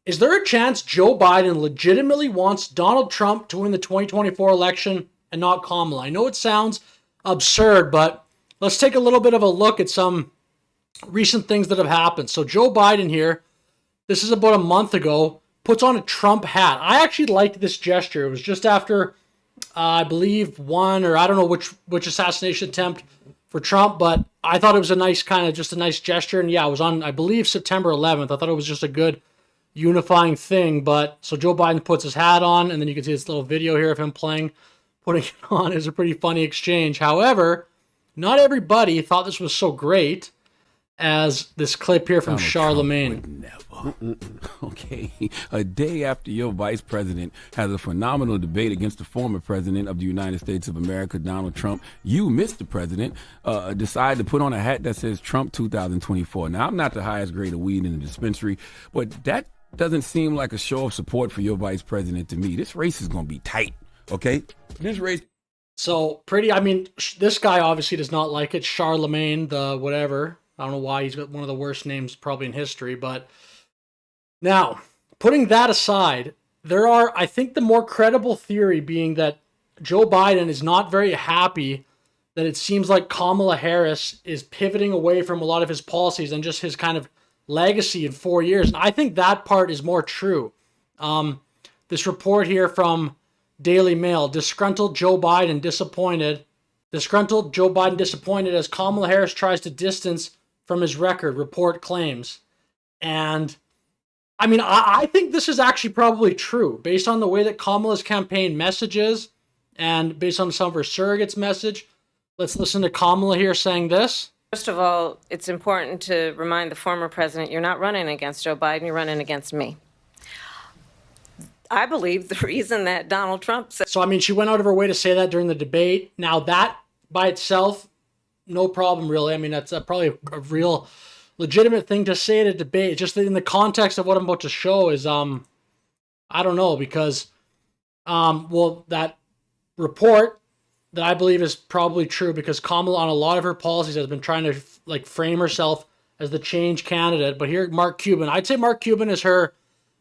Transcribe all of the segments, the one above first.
Is there a chance Joe Biden legitimately wants Donald Trump to win the 2024 election and not Kamala? I know it sounds absurd, but let's take a little bit of a look at some recent things that have happened. So Joe Biden here, this is about a month ago, puts on a Trump hat. I actually liked this gesture. It was just after, I believe, one, or I don't know which assassination attempt for Trump, but I thought it was a nice kind of just a nice gesture. And yeah, it was on, I believe, September 11th. I thought it was just a good unifying thing. But so Joe Biden puts his hat on, and then you can see this little video here of him putting it on. Is a pretty funny exchange. However, not everybody thought this was so great as this clip here from Donald Charlemagne. Trump would never. Okay, a day after your vice president has a phenomenal debate against the former president of the United States of America, Donald Trump, you, Mr. President, decide to put on a hat that says Trump 2024. Now, I'm not the highest grade of weed in the dispensary, but that doesn't seem like a show of support for your vice president to me. This race is going to be tight, okay? This race... So pretty, I mean, this guy obviously does not like it. Charlemagne, the whatever. I don't know why he's got one of the worst names probably in history. But now, putting that aside, there are, I think, the more credible theory being that Joe Biden is not very happy that it seems like Kamala Harris is pivoting away from a lot of his policies and just his kind of legacy in 4 years. And I think that part is more true. This report here from Daily Mail, disgruntled Joe Biden disappointed as Kamala Harris tries to distance from his record, report claims. And I mean, I think this is actually probably true based on the way that Kamala's campaign messages and based on some of her surrogates' message. Let's listen to Kamala here saying this. First of all, it's important to remind the former president you're not running against Joe Biden, you're running against me. I believe the reason that Donald Trump said... So, I mean, she went out of her way to say that during the debate. Now, that by itself, no problem, really. I mean, that's probably a real legitimate thing to say at a debate. Just in the context of what I'm about to show is, I don't know, because, well, that report that I believe is probably true because Kamala, on a lot of her policies, has been trying to, like, frame herself as the change candidate. But here, Mark Cuban. I'd say Mark Cuban is her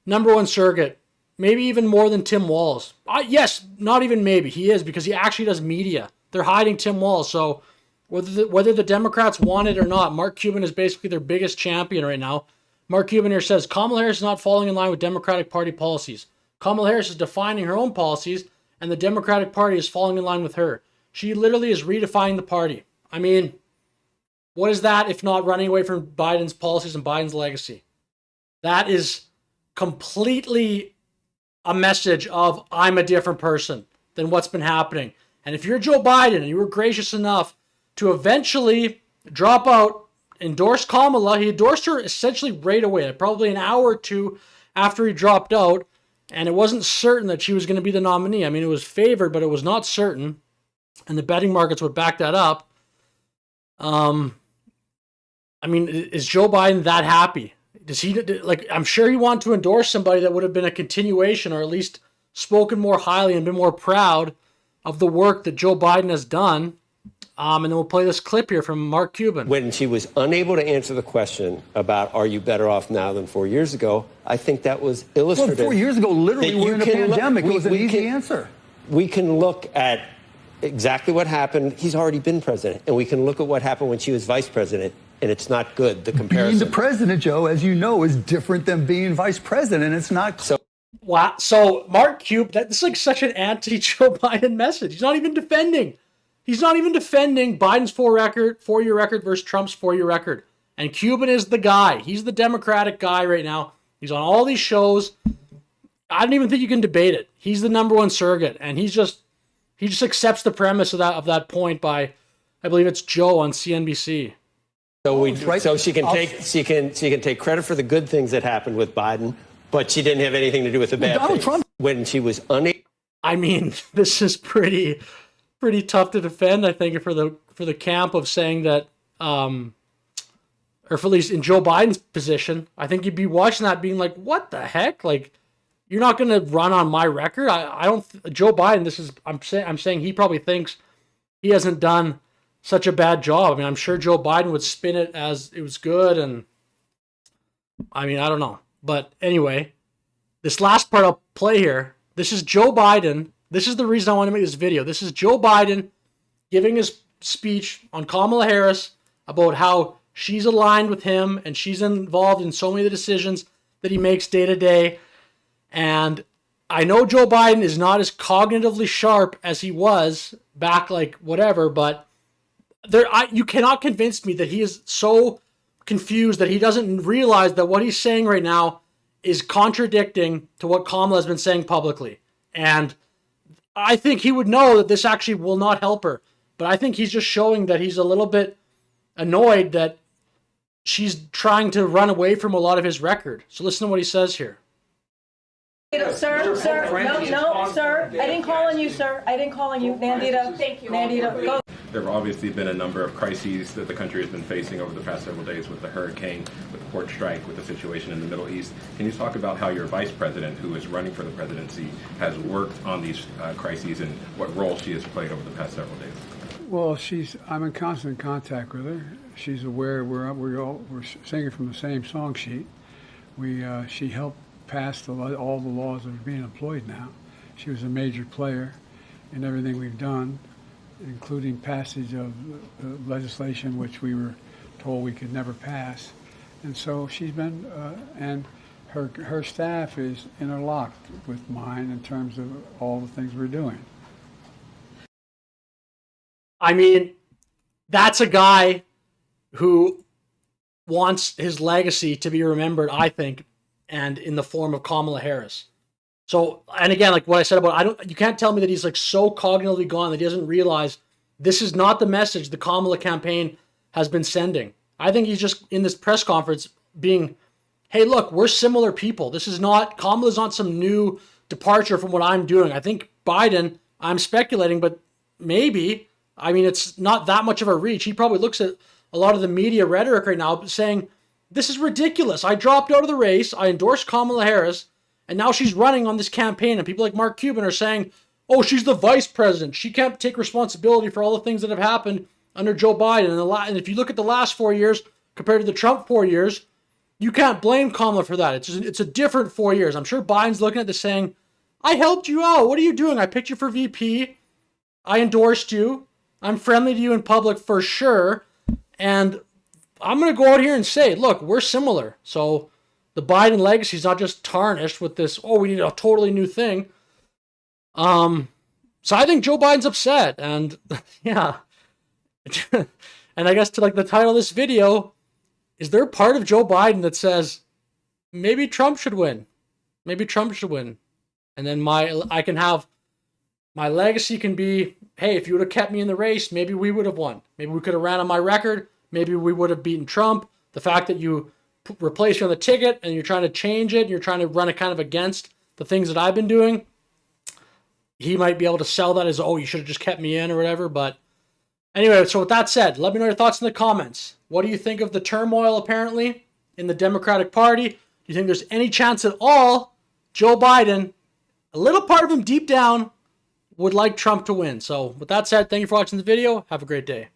number one surrogate. Maybe even more than Tim Walz. Yes, not even maybe. He is, because he actually does media. They're hiding Tim Walz. So whether the Democrats want it or not, Mark Cuban is basically their biggest champion right now. Mark Cuban here says, Kamala Harris is not falling in line with Democratic Party policies. Kamala Harris is defining her own policies, and the Democratic Party is falling in line with her. She literally is redefining the party. I mean, what is that if not running away from Biden's policies and Biden's legacy? That is completely a message of I'm a different person than what's been happening. And if you're Joe Biden and you were gracious enough to eventually drop out, endorse Kamala, he endorsed her essentially right away, probably an hour or two after he dropped out, and it wasn't certain that she was going to be the nominee. I mean, it was favored, but it was not certain, and the betting markets would back that up. I mean, is Joe Biden that happy? Does he, like, I'm sure he wanted to endorse somebody that would have been a continuation or at least spoken more highly and been more proud of the work that Joe Biden has done. And then we'll play this clip here from Mark Cuban. When she was unable to answer the question about are you better off now than 4 years ago, I think that was illustrative. Well, 4 years ago, literally, we're in a pandemic. It was an easy answer. We can look at exactly what happened. He's already been president. And we can look at what happened when she was vice president. And it's not good, the comparison. Being the president, Joe, as you know, is different than being vice president. It's not. So, wow. So Mark Cuban, this is like such an anti-Joe Biden message. He's not even defending. Biden's four-year record versus Trump's 4-year record. And Cuban is the guy. He's the Democratic guy right now. He's on all these shows. I don't even think you can debate it. He's the number one surrogate, and he just accepts the premise of that point by, I believe it's Joe on CNBC. So she can take credit for the good things that happened with Biden, but she didn't have anything to do with the bad things. Trump, when she was unable. I mean, this is pretty tough to defend. I think for the camp of saying that, or for at least in Joe Biden's position, I think you'd be watching that being like, what the heck? Like, you're not going to run on my record. I don't. Joe Biden. I'm saying he probably thinks he hasn't done such a bad job. I mean, I'm sure Joe Biden would spin it as it was good, and I mean, I don't know. But anyway, This last part I'll play here. This is Joe Biden. This is the reason I want to make this video. This is Joe Biden giving his speech on Kamala Harris about how she's aligned with him and she's involved in so many of the decisions that he makes day to day. And I know Joe Biden is not as cognitively sharp as he was back, like whatever, but you cannot convince me that he is so confused that he doesn't realize that what he's saying right now is contradicting to what Kamala has been saying publicly. And I think he would know that this actually will not help her. But I think he's just showing that he's a little bit annoyed that she's trying to run away from a lot of his record. So listen to what he says here. Sir, no, sir. I didn't call on you, sir. I didn't call on you. Nandita, thank you. Nandita, go. There have obviously been a number of crises that the country has been facing over the past several days with the hurricane, with the port strike, with the situation in the Middle East. Can you talk about how your vice president, who is running for the presidency, has worked on these crises and what role she has played over the past several days? Well, I'm in constant contact with her. She's aware we're singing from the same song sheet. She helped pass all the laws that are being employed now. She was a major player in everything we've done, including passage of legislation which we were told we could never pass. And so she's been, and her staff is interlocked with mine in terms of all the things we're doing. I mean, that's a guy who wants his legacy to be remembered, I think, and in the form of Kamala Harris. So, and again, like what I said about, you can't tell me that he's like so cognitively gone that he doesn't realize this is not the message the Kamala campaign has been sending. I think he's just in this press conference being, hey, look, we're similar people. This is not, Kamala's not some new departure from what I'm doing. I think Biden, I'm speculating, but maybe, I mean, it's not that much of a reach. He probably looks at a lot of the media rhetoric right now saying, this is ridiculous. I dropped out of the race. I endorsed Kamala Harris, and now she's running on this campaign. And people like Mark Cuban are saying, oh, she's the vice president. She can't take responsibility for all the things that have happened under Joe Biden. And if you look at the last 4 years compared to the Trump 4 years, you can't blame Kamala for that. It's a different 4 years. I'm sure Biden's looking at this saying, I helped you out. What are you doing? I picked you for VP. I endorsed you. I'm friendly to you in public for sure. And I'm going to go out here and say, look, we're similar. So the Biden legacy is not just tarnished with this, oh, we need a totally new thing. So I think Joe Biden's upset. And yeah. And I guess to like the title of this video, is there a part of Joe Biden that says, maybe Trump should win? Maybe Trump should win. And then my legacy can be, hey, if you would have kept me in the race, maybe we would have won. Maybe we could have ran on my record. Maybe we would have beaten Trump. The fact that you replace you on the ticket and you're trying to change it, and you're trying to run it kind of against the things that I've been doing, he might be able to sell that as, oh, you should have just kept me in or whatever. But anyway, so with that said, let me know your thoughts in the comments. What do you think of the turmoil apparently in the Democratic Party? Do you think there's any chance at all Joe Biden, a little part of him deep down, would like Trump to win? So with that said, thank you for watching the video. Have a great day.